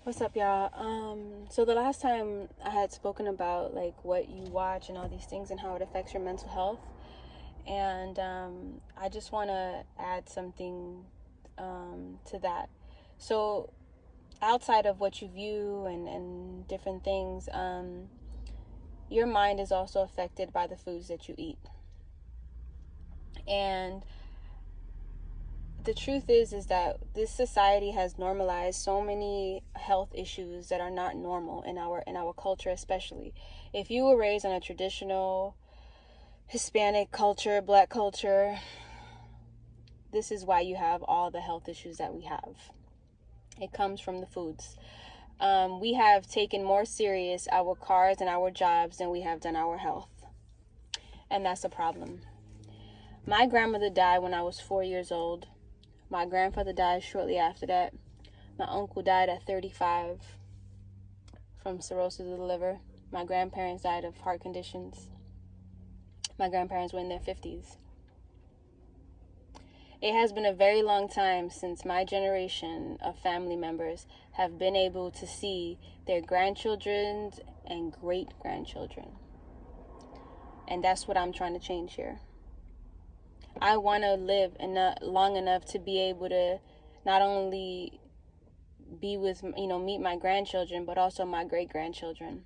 What's up, y'all? So the last time I had spoken about like what you watch and all these things and how it affects your mental health, and I just want to add something to that. So outside of what you view and different things, your mind is also affected by the foods that you eat. And the truth is that this society has normalized so many health issues that are not normal in our culture. Especially if you were raised on a traditional Hispanic culture, black culture, this is why you have all the health issues that we have. It comes from the foods. We have taken more serious our cars and our jobs than we have done our health, and that's a problem. My grandmother died when I was 4 years old. My grandfather died shortly after that. My uncle died at 35 from cirrhosis of the liver. My grandparents died of heart conditions. My grandparents were in their 50s. It has been a very long time since my generation of family members have been able to see their grandchildren and great-grandchildren. And that's what I'm trying to change here. I want to live long enough to be able to not only be with, meet my grandchildren, but also my great-grandchildren.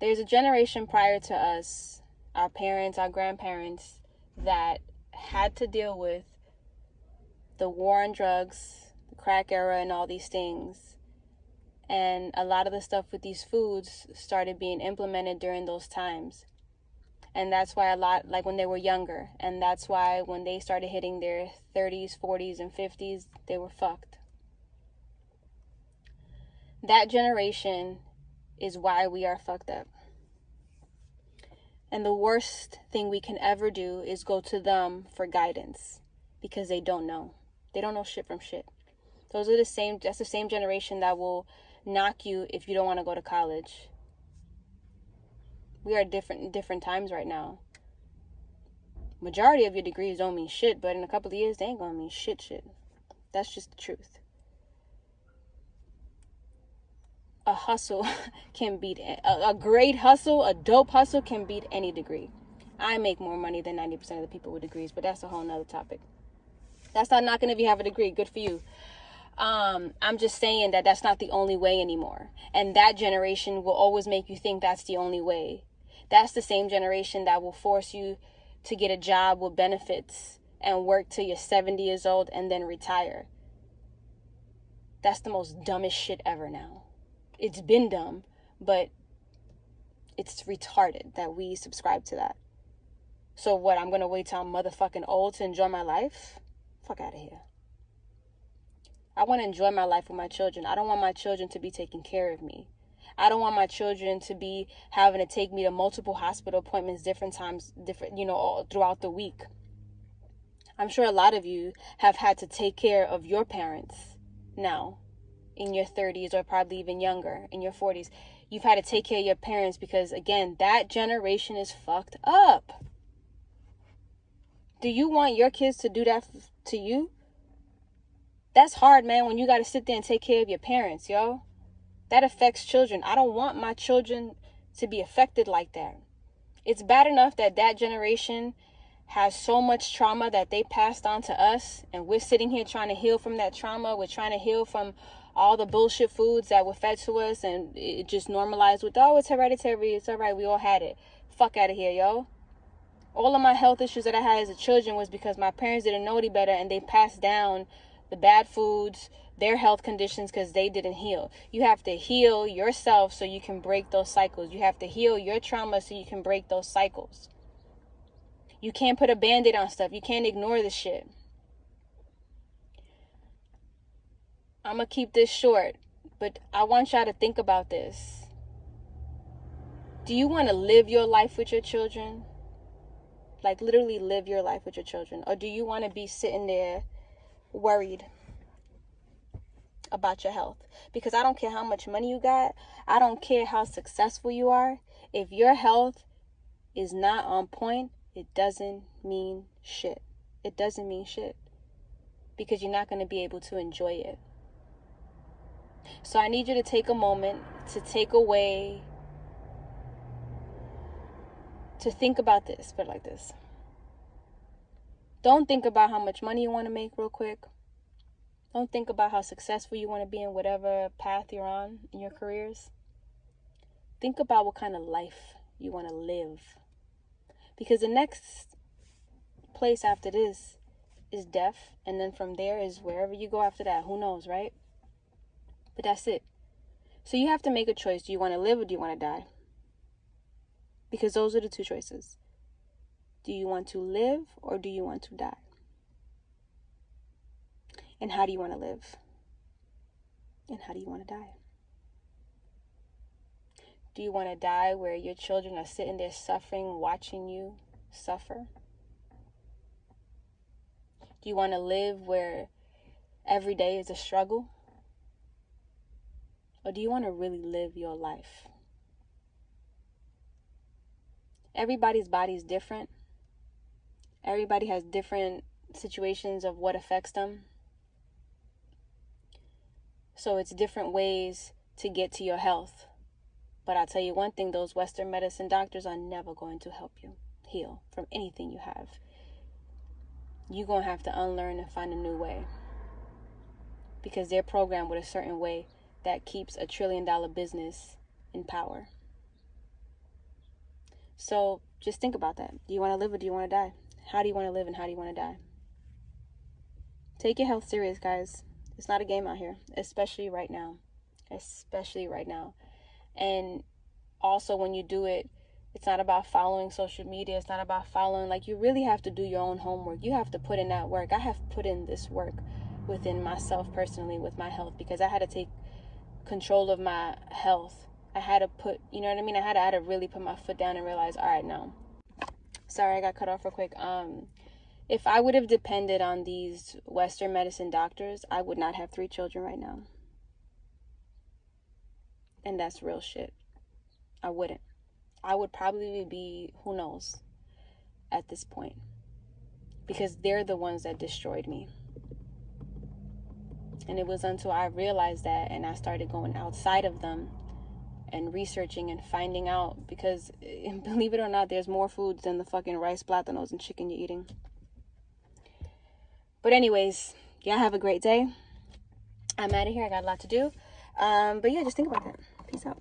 There's a generation prior to us, our parents, our grandparents, that had to deal with the war on drugs, the crack era, and all these things. And a lot of the stuff with these foods started being implemented during those times. And that's why like when they were younger. And that's why when they started hitting their 30s, 40s, and 50s, they were fucked. That generation is why we are fucked up. And the worst thing we can ever do is go to them for guidance, because they don't know. They don't know shit from shit. That's the same generation that will knock you if you don't want to go to college. We are different times right now. Majority of your degrees don't mean shit, but in a couple of years, they ain't gonna mean shit. That's just the truth. A hustle can beat a great hustle, a dope hustle can beat any degree. I make more money than 90% of the people with degrees, but that's a whole nother topic. That's not knocking if you have a degree. Good for you. I'm just saying that that's not the only way anymore. And that generation will always make you think that's the only way. That's the same generation that will force you to get a job with benefits and work till you're 70 years old and then retire. That's the most dumbest shit ever now. It's been dumb, but it's retarded that we subscribe to that. So what, I'm going to wait till I'm motherfucking old to enjoy my life? Fuck out of here. I want to enjoy my life with my children. I don't want my children to be taking care of me. I don't want my children to be having to take me to multiple hospital appointments different times, all throughout the week. I'm sure a lot of you have had to take care of your parents now in your 30s, or probably even younger in your 40s. You've had to take care of your parents because, again, that generation is fucked up. Do you want your kids to do that to you? That's hard, man, when you got to sit there and take care of your parents, yo. That affects children. I don't want my children to be affected like that. It's bad enough that generation has so much trauma that they passed on to us, and we're sitting here trying to heal from that trauma. We're trying to heal from all the bullshit foods that were fed to us, and it just normalized with, oh, it's hereditary, it's all right, we all had it. Fuck out of here, yo. All of my health issues that I had as a children was because my parents didn't know any better, and they passed down the bad foods, their health conditions, because they didn't heal. You have to heal yourself so you can break those cycles. You have to heal your trauma so you can break those cycles. You can't put a band-aid on stuff. You can't ignore this shit. I'm going to keep this short, but I want y'all to think about this. Do you want to live your life with your children? Like, literally live your life with your children? Or do you want to be sitting there worried about your health? Because I don't care how much money you got. I don't care how successful you are. If your health is not on point, it doesn't mean shit. It doesn't mean shit. Because you're not going to be able to enjoy it. So I need you to take a moment to take away, to think about this, put it like this. Don't think about how much money you want to make real quick. Don't think about how successful you want to be in whatever path you're on in your careers. Think about what kind of life you want to live. Because the next place after this is death. And then from there is wherever you go after that. Who knows, right? But that's it. So you have to make a choice. Do you want to live or do you want to die? Because those are the two choices. Do you want to live or do you want to die? And how do you want to live? And how do you want to die? Do you want to die where your children are sitting there suffering, watching you suffer? Do you want to live where every day is a struggle? Or do you want to really live your life? Everybody's body is different. Everybody has different situations of what affects them. So it's different ways to get to your health. But I'll tell you one thing, those Western medicine doctors are never going to help you heal from anything you have. You're going to have to unlearn and find a new way. Because they're programmed with a certain way that keeps $1 trillion business in power. So just think about that. Do you want to live or do you want to die? How do you want to live and how do you want to die? Take your health serious, guys. It's not a game out here, especially right now. Especially right now. And also when you do it, it's not about following social media. It's not about following, like, you really have to do your own homework. You have to put in that work. I have put in this work within myself personally with my health because I had to take control of my health. I had to put, you know what I mean? I had to really put my foot down and realize, all right, no. Sorry, I got cut off real quick. If I would have depended on these Western medicine doctors, I would not have 3 children right now. And that's real shit. I wouldn't. I would probably be, who knows, at this point. Because they're the ones that destroyed me. And it was until I realized that and I started going outside of them and researching and finding out. Because, believe it or not, there's more foods than the fucking rice, plátanos, and chicken you're eating. But anyways, y'all have a great day. I'm out of here. I got a lot to do. But yeah, just think about that. Peace out.